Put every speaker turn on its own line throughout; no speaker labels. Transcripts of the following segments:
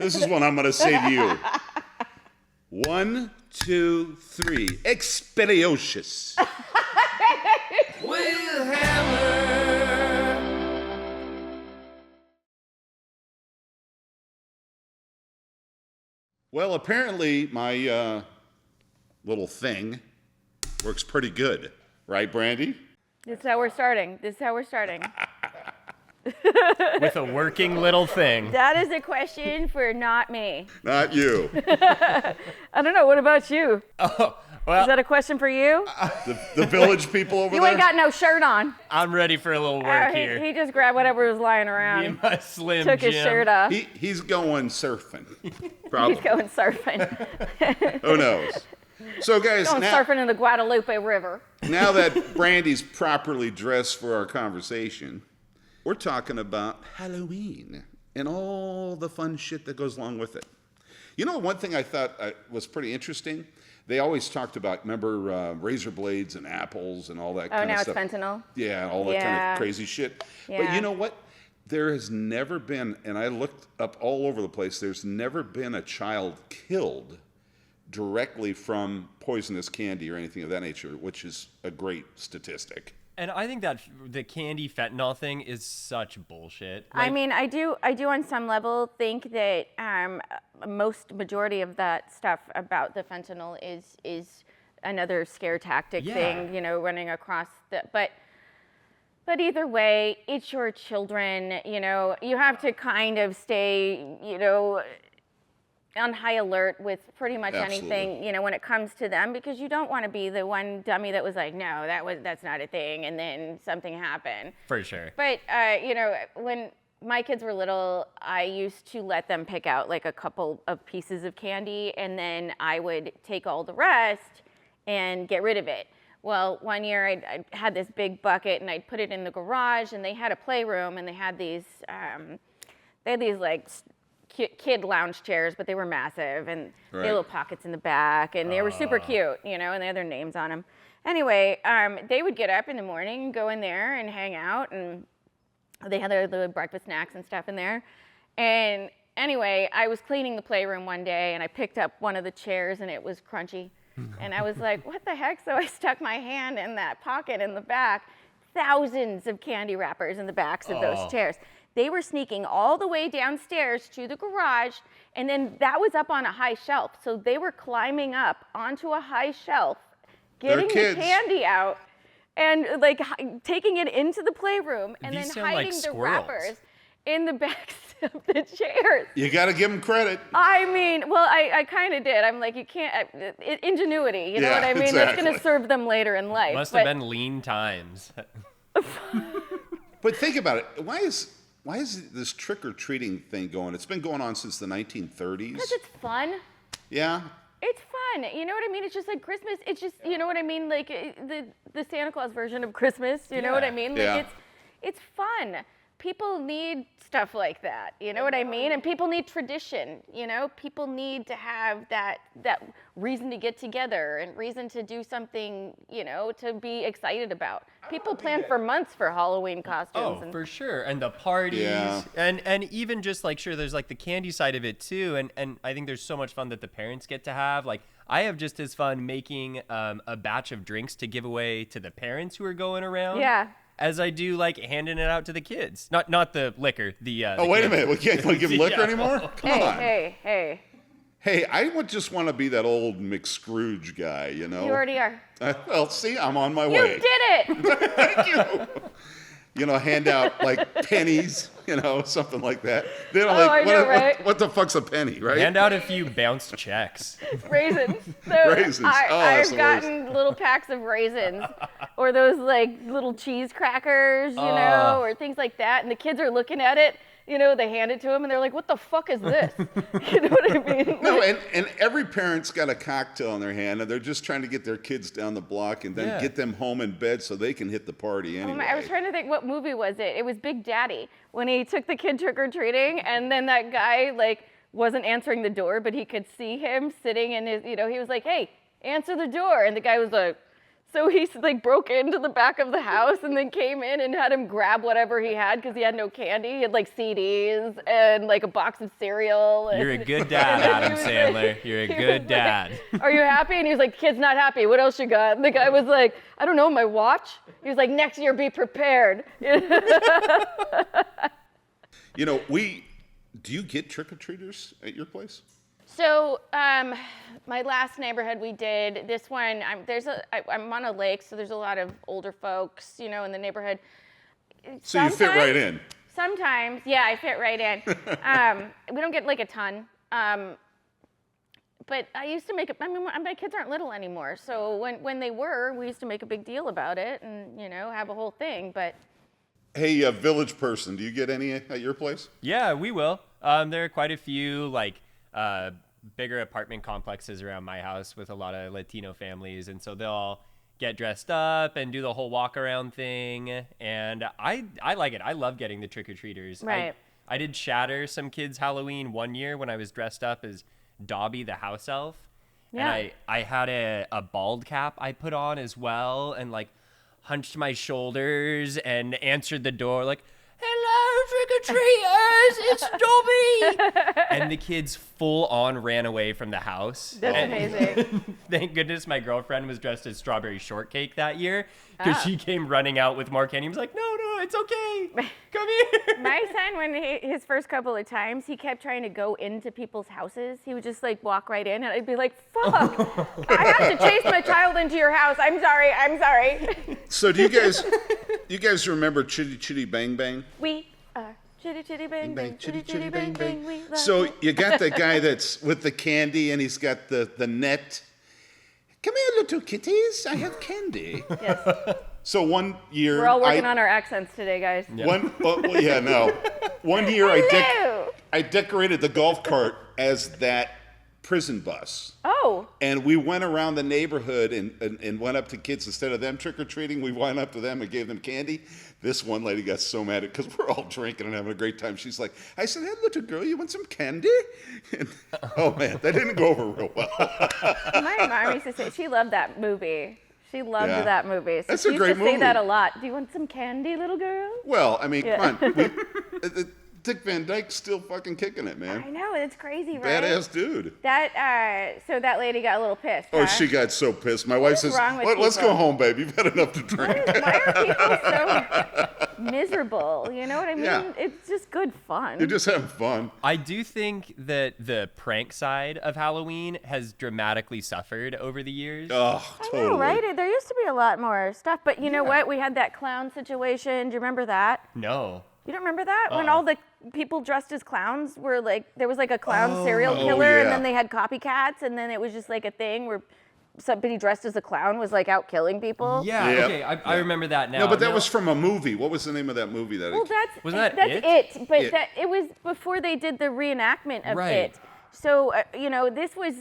This is what I'm going to say to you. 1, 2, 3. Expeditious.
Will Hammer.
Well, apparently my little thing works pretty good. Right, Brandi?
This is how we're starting.
With a working little thing.
That is a question for not me.
Not you.
I don't know. What about you?
Oh, well,
Is that a question for you?
The village people over
You
there?
ain't got no shirt on.
I'm ready for a little work
He
here.
just grabbed whatever was lying
Me
around.
and my Slim
Took his
Jim.
shirt off.
He's going surfing. Probably.
He's going surfing.
Who knows? So, guys,
Going surfing in the Guadalupe River.
now that Brandi's properly dressed for our conversation, we're talking about Halloween and all the fun shit that goes along with it. You know, one thing I thought was pretty interesting? They always talked about, remember, razor blades and apples and all that kind of stuff.
Oh, now it's fentanyl?
Yeah, all that kind
Yeah.
of crazy shit. But
Yeah.
you know what? There has never been, and I looked up all over the place, there's never been a child killed directly from poisonous candy or anything of that nature, which is a great statistic.
And I think that the candy fentanyl thing is such bullshit.
I mean, I do on some level think that majority of that stuff about the fentanyl is another scare tactic thing, you know, running across the, but either way, it's your children, you know, you have to kind of stay, you know, on high alert with pretty much anything, you know, when it comes to them, because you don't want to be the one dummy that was like, no, that's not a thing, and then something happened.
For sure.
But you know, when my kids were little, I used to let them pick out like a couple of pieces of candy, and then I would take all the rest and get rid of it. Well, one year I had this big bucket, and I'd put it in the garage, and they had a playroom, and they had these like kid lounge chairs, but they were massive, and they had little pockets in the back, and they were super cute, you know, and they had their names on them. Anyway, they would get up in the morning and go in there and hang out, and they had the breakfast snacks and stuff in there. And anyway, I was cleaning the playroom one day, and I picked up one of the chairs, and it was crunchy. And I was like, what the heck? So I stuck my hand in that pocket in the back. Thousands of candy wrappers in the backs of those chairs. They were sneaking all the way downstairs to the garage, and then that was up on a high shelf. So they were climbing up onto a high shelf, getting the candy out, and like taking it into the playroom, and then hiding the wrappers in the backs of the chairs.
You got to give them credit.
I mean, well, I kind of did. I'm like, you can't, ingenuity, you know what I mean?
Exactly.
That's going to serve them later in life.
Must have been lean times.
But think about it. Why is this trick-or-treating thing going? It's been going on since the 1930s.
Because it's fun.
Yeah?
It's fun. You know what I mean? It's just like Christmas. It's just, you know what I mean? Like the Santa Claus version of Christmas. You know what I mean? Like it's fun. People need stuff like that. You know what I mean? And people need tradition. You know, people need to have that reason to get together and reason to do something, you know, to be excited about. People plan for months for Halloween costumes.
Oh, for sure. And the parties.
Yeah.
And even just like, sure, there's like the candy side of it too. And I think there's so much fun that the parents get to have. Like, I have just as fun making a batch of drinks to give away to the parents who are going around.
Yeah.
As I do like handing it out to the kids. Not the liquor, the
Oh, wait a minute. We can't give them liquor anymore? Come on.
Hey.
Hey, I would just want to be that old McScrooge guy, you know?
You already are.
Well, see, I'm on my
You
way.
did it.
Thank you. You know, hand out like pennies, you know, something like that. They don't
I know, right?
what the fuck's a penny, right?
hand out a few bounced checks.
Raisins. So
Raisins. Oh, that's
I've
the
gotten little packs of raisins, or those like little cheese crackers, you know, or things like that. And the kids are looking at it, you know, they hand it to them, and they're like, "What the fuck is this?" You know what I mean?
No, and every parent's got a cocktail in their hand, and they're just trying to get their kids down the block and then get them home in bed so they can hit the party anyway.
I was trying to think, what movie was it? It was Big Daddy, when he took the kid trick-or-treating, and then that guy, like, wasn't answering the door, but he could see him sitting in his, you know, he was like, "Hey, answer the door." And the guy was like, So he like broke into the back of the house and then came in and had him grab whatever he had because he had no candy. He had like CDs and like a box of cereal.
You're a good dad, Adam Sandler. You're a good dad.
Like, are you happy? And he was like, kid's not happy. What else you got? And the guy was like, I don't know, my watch. He was like, next year be prepared.
You know, do you get trick-or-treaters at your place?
So my last neighborhood we did, this one, I'm on a lake, so there's a lot of older folks, you know, in the neighborhood.
So you fit right in.
Sometimes, yeah, I fit right in. We don't get like a ton. But I used to make it, I mean, my kids aren't little anymore. So when they were, we used to make a big deal about it and, you know, have a whole thing, but.
Hey, village person, do you get any at your place?
Yeah, we will. There are quite a few, like, bigger apartment complexes around my house with a lot of Latino families, and so they'll all get dressed up and do the whole walk around thing, and I like it. I love getting the trick-or-treaters.
Right.
I did shatter some kids' Halloween one year when I was dressed up as Dobby the house elf.
Yeah.
And I had a bald cap I put on as well, and like hunched my shoulders and answered the door like, "Hello, trick-or-treaters, it's Dobby!" And the kids full on ran away from the house.
That's amazing.
Thank goodness my girlfriend was dressed as Strawberry Shortcake that year, because she came running out with more candy. He was like, no, it's okay. Come here.
My son, when his first couple of times, he kept trying to go into people's houses. He would just like walk right in, and I'd be like, fuck, I have to chase my child into your house. I'm sorry.
So do you guys remember Chitty Chitty Bang Bang?
We are chitty chitty bang bang, chitty chitty bang bang. We love
So
you.
you got the guy that's with the candy, and he's got the net. Come here, little kitties. I have candy.
Yes.
So one year,
We're all working on our accents today, guys.
One year I decorated the golf cart as that prison bus.
Oh.
And we went around the neighborhood and went up to kids. Instead of them trick-or-treating, we went up to them and gave them candy. This one lady got so mad because we're all drinking and having a great time. She's like, I said, hey, little girl, you want some candy? And, oh, man, that didn't go over real well.
My mom used to say she loved that movie. She loved
Yeah.
that movie. So
That's
she
a
used
great
to say that a
movie.
lot. Do you want some candy, little girl?
Well, I mean,
Yeah.
come on. Dick Van Dyke's still fucking kicking it, man.
I know, it's crazy, right?
Badass dude.
So that lady got a little pissed.
Oh,
huh?
she got so pissed. My wife
is
says,
wrong with
let's go
people?
home, babe. You've had enough to drink.
Why are people so miserable? You know what I mean?
Yeah.
It's just good fun.
You're just having fun.
I do think that the prank side of Halloween has dramatically suffered over the years.
Oh,
I
totally.
know, right? There used to be a lot more stuff, but you know what? We had that clown situation. Do you remember that?
No.
You don't remember that? When all the people dressed as clowns were like, there was like a clown serial killer,
yeah.
and then they had copycats, and then it was just like a thing where somebody dressed as a clown was like out killing people.
Yeah,
Yep.
okay, I remember that now.
No, but that was from a movie. What was the name of that movie?
Well,
Wasn't that
that's it? But
It.
it was before they did the reenactment of
Right.
it. So this was,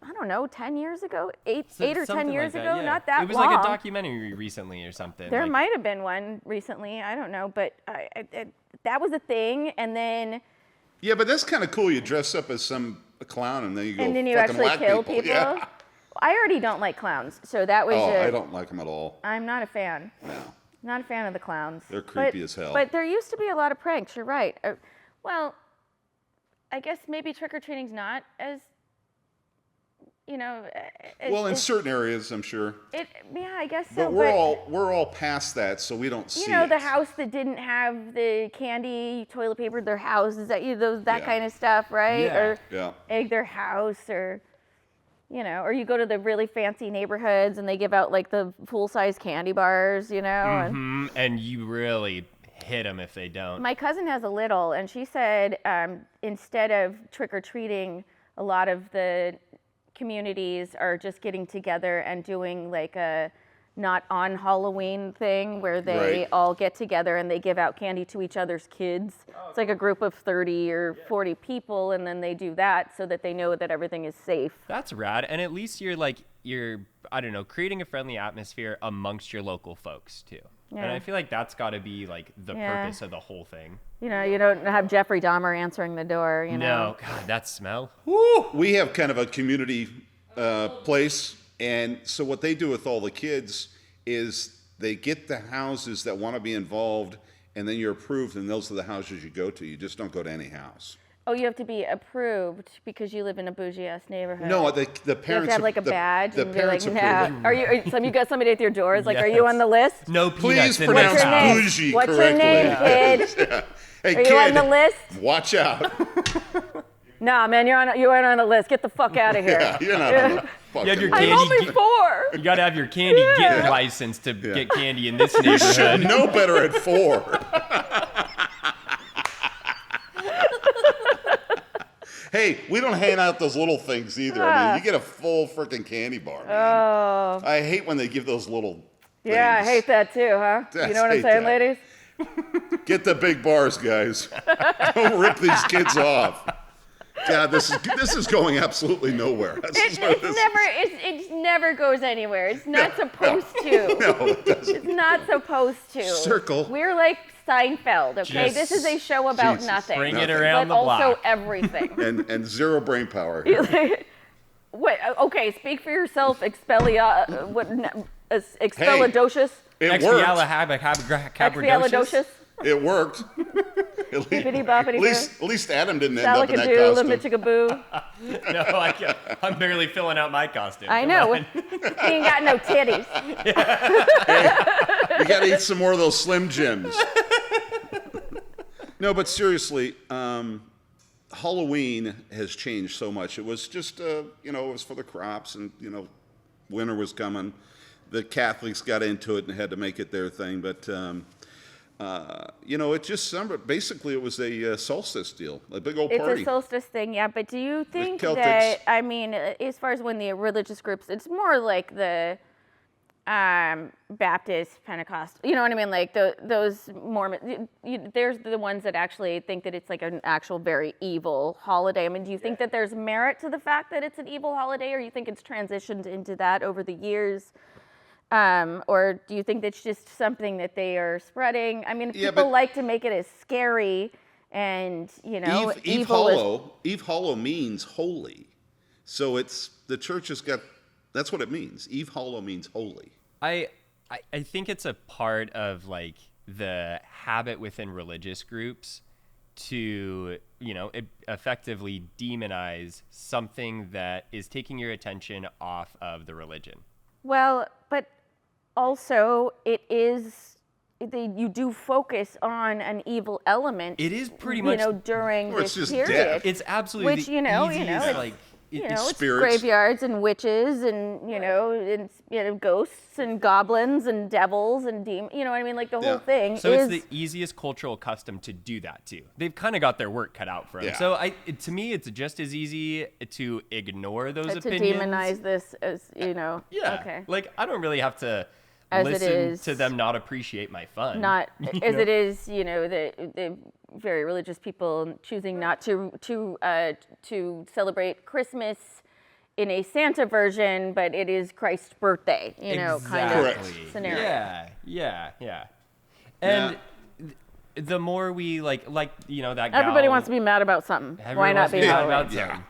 I don't know, 10 years ago, eight or 10
Something
years
like that,
ago,
yeah.
not that long.
It was like a documentary recently or something.
There
like,
might have been one recently. I don't know, but that was a thing, and then
Yeah, but that's kind of cool. You dress up as a clown, and then you go
you
fucking
actually
whack
kill people.
Yeah.
I already don't like clowns, so that was.
Oh, I don't like them at all.
I'm not a fan.
No.
Not a fan of the clowns.
They're creepy as hell.
But there used to be a lot of pranks. You're right. Well, I guess maybe trick or treating's not as,
Well, in certain areas, I'm sure.
Yeah, I guess so.
But we're all past that, so we don't see it.
the house that didn't have the candy toilet paper their house, is that that
Yeah.
kind of stuff, right?
Yeah.
Or
Yeah.
egg their house, or or you go to the really fancy neighborhoods and they give out like the full-size candy bars, and
and you really hit them if they don't.
my cousin has a little, and she said instead of trick-or-treating, a lot of the communities are just getting together and doing like a not on Halloween thing where they
Right.
all get together and they give out candy to each other's kids. It's like a group of 30 or 40 people, and then they do that so that they know that everything is safe.
That's rad. And at least you're I don't know, creating a friendly atmosphere amongst your local folks too. And
Yeah.
I feel like that's got to be like the
Yeah.
purpose of the whole thing.
You don't have Jeffrey Dahmer answering the door,
No, God, that smell.
We have kind of a community place And so what they do with all the kids is they get the houses that want to be involved, and then you're approved, and those are the houses you go to. You just don't go to any house.
Oh, you have to be approved because you live in a bougie-ass neighborhood.
No, the
You have
parents
to have like a
the-
badge
the
and be
parents
like,
approve
nah. You got somebody at your door? It's like, are you
Yes.
on the list?
No
Please
peanuts in
pronounce
this
your
house.
name?
bougie
What's your
correctly.
name, kid?
Yeah. Hey,
Are you
kid,
on the list?
watch out.
Nah, man, you aren't on the list. Get the fuck out of here.
Yeah, you're not on the fucking
You had your
list.
I'm
candy
only 4.
You gotta have your candy getting license to get candy in this
You should
neighborhood.
know better at 4. Hey, we don't hand out those little things either. I mean, you get a full freaking candy bar, man.
Oh.
I hate when they give those little
Yeah, I
things.
hate that too, huh? You
Yes,
know what I'm
hate
saying,
that.
ladies?
Get the big bars, guys. Don't rip these kids off. God, this is going absolutely nowhere. That's
It
what this-
never goes anywhere. It's not supposed to.
No, it doesn't.
It's not supposed to.
Circle.
We're like Seinfeld, okay?
Just-
This is a show about
Jesus,
nothing.
Bring it
Nothing.
around
but
the
also
block.
everything.
And zero brain power here.
Wait, okay, speak for yourself, expelladocious?
It worked.
Expialidocious.
It worked. At least Adam didn't end up in that
Salakadoo,
costume.
limichigaboo.
No, I can't. I'm barely filling out my costume.
I
Come
know.
on.
He ain't got no titties.
You got to eat some more of those Slim Jims. No, but seriously, Halloween has changed so much. It was just, it was for the crops, and winter was coming. The Catholics got into it and had to make it their thing, but it just summer. Basically, it was a solstice deal, a big old
It's
party.
a solstice thing, yeah. But do you think
Celtics.
that, I mean, as far as when the religious groups, it's more like the Baptist, Pentecost, you know what I mean? Like those Mormon, there's the ones that actually think that it's like an actual very evil holiday. I mean, do you think that there's merit to the fact that it's an evil holiday, or you think it's transitioned into that over the years? Or do you think that's just something that they are spreading? I mean,
Yeah,
people
but-
like to make it as scary and,
Eve
evil is
Hollow. Eve Hollow means holy, so it's the church has got. That's what it means. Eve Hollow means holy.
I think it's a part of like the habit within religious groups to effectively demonize something that is taking your attention off of the religion.
Well, but also it is you do focus on an evil element.
It is pretty much
during
Or it's
this
just
period.
death.
It's absolutely
Which,
the
it's-
easiest, like
It's
spirits.
graveyards and witches and ghosts and goblins and devils and demons. You know what I mean? Like the
Yeah.
whole thing
so
is.
it's the easiest cultural custom to do that too. They've kind of got their work cut out for them.
Yeah.
So to me, it's just as easy to ignore those
to
opinions.
demonize this as
Yeah.
Okay.
Like I don't really have to
As it
listen
is.
to them not appreciate my fun.
Not
You
as
know?
it is, the very religious people choosing not to celebrate Christmas in a Santa version, but it is Christ's birthday, kind of
Correct.
scenario.
Yeah. And the more we that gal,
Everybody wants to be mad about something. Why
everyone
not
wants to
be
mad
Halloween?
about something.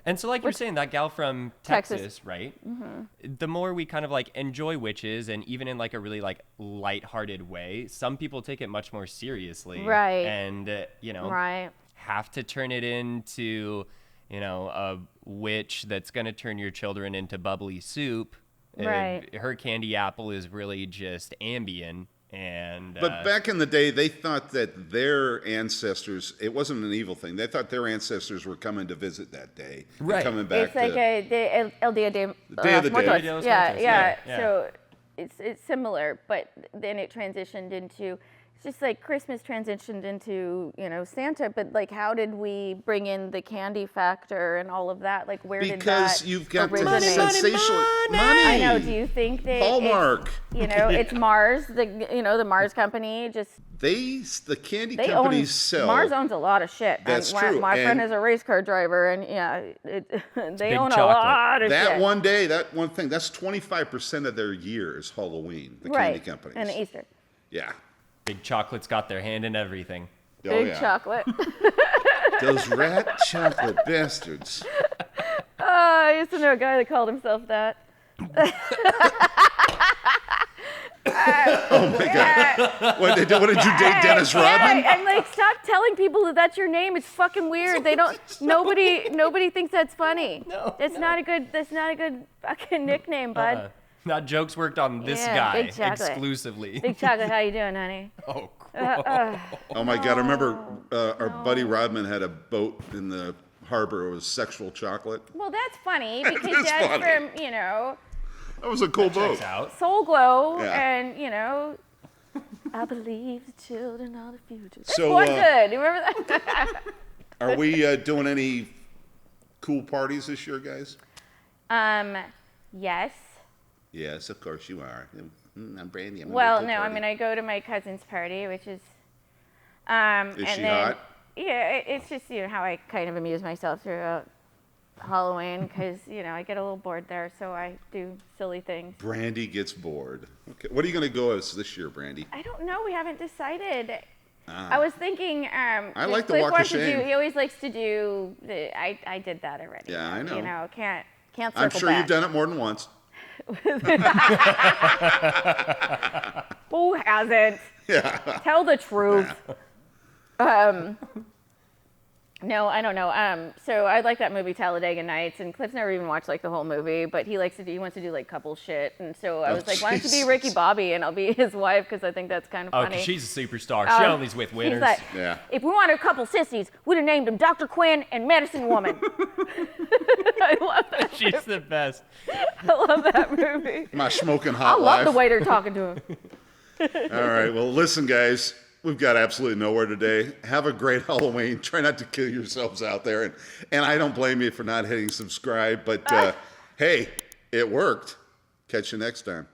And so, like you're saying, that gal from Texas, right? Mm-hmm. The more we kind of enjoy witches, and even in a really lighthearted way, some people take it much more seriously,
Right.
And
Right.
have to turn it into a witch that's going to turn your children into bubbly soup.
Right.
Her candy apple is really just Ambien. And
But back in the day, they thought that their ancestors, it wasn't an evil thing. They thought their ancestors were coming to visit that day. and
Right.
Coming back
It's like El Dia de
Day of the
Muertos.
Dead.
Dia de los
Yeah,
Muertos,
yeah.
yeah.
So it's similar, but then it transitioned into. It's just like Christmas transitioned into, Santa, but how did we bring in the candy factor and all of that? Where did that
because you've got the
originate?
sensational money.
I know. Do you think that
Hallmark.
it's Mars, the Mars company just
The candy
they
companies
own
sell.
Mars owns a lot of shit.
That's
my,
true,
My friend
and-
is a race car driver, and they
big
own
chocolate.
a lot of
that
shit.
one day, that one thing, that's 25% of their year is Halloween. The
right,
candy companies.
and Easter.
Yeah.
Big Chocolate's got their hand in everything.
Oh,
Big
yeah.
chocolate.
Those rat chocolate bastards.
I used to know a guy that called himself that.
Oh my God! What did you date, Dennis Rodman?
I'm like, stop telling people that that's your name. It's fucking weird. They don't. Nobody thinks that's funny.
No,
That's not a good fucking nickname, bud.
Not jokes worked on this
Yeah,
guy
Big Chocolate.
exclusively.
Big Chocolate, how you doing, honey?
Oh,
Oh my God! I remember our buddy Rodman had a boat in the harbor. It was sexual chocolate.
Well, that's funny because
is
that's
funny.
from
That was a cool boat.
checks out.
Soul Glow,
Yeah.
and I believe the children are the future. That's
So,
one good. You remember that?
Are we doing any cool parties this year, guys?
Yes.
Yes, of course you are. I'm Brandi. I'm
Well,
gonna
no,
go to a
I
party.
mean, I go to my cousin's party, which is,
Is
and
she
then,
hot?
yeah, it's just, how I kind of amuse myself throughout Halloween because, I get a little bored there, so I do silly things.
Brandi gets bored. Okay, what are you going to go as this year, Brandi?
I don't know. We haven't decided. I was thinking.
I like the
Cliff
Walk of
wants to
Shame.
He always likes to do. I did that already.
Yeah, I know.
Can't circle
I'm sure
back.
you've done it more than once.
Who hasn't?
Yeah.
Tell the truth. No, I don't know. So I like that movie Talladega Nights, and Cliff's never even watched like the whole movie, but he wants to do like couple shit, and so I was like, why don't you be
Jesus.
Ricky Bobby and I'll be his wife because I think that's kind of
Oh,
funny.
'cause she's a superstar. She only's with
He's
winners.
like,
Yeah.
if we wanted a couple sissies, we'd have named them Dr. Quinn and Medicine Woman. I love that.
She's the best.
I love that movie.
My smoking
I
hot
love the
wife.
way they're talking to him.
All right. Well, listen, guys. We've got absolutely nowhere today. Have a great Halloween. Try not to kill yourselves out there. And I don't blame you for not hitting subscribe. But hey, it worked. Catch you next time.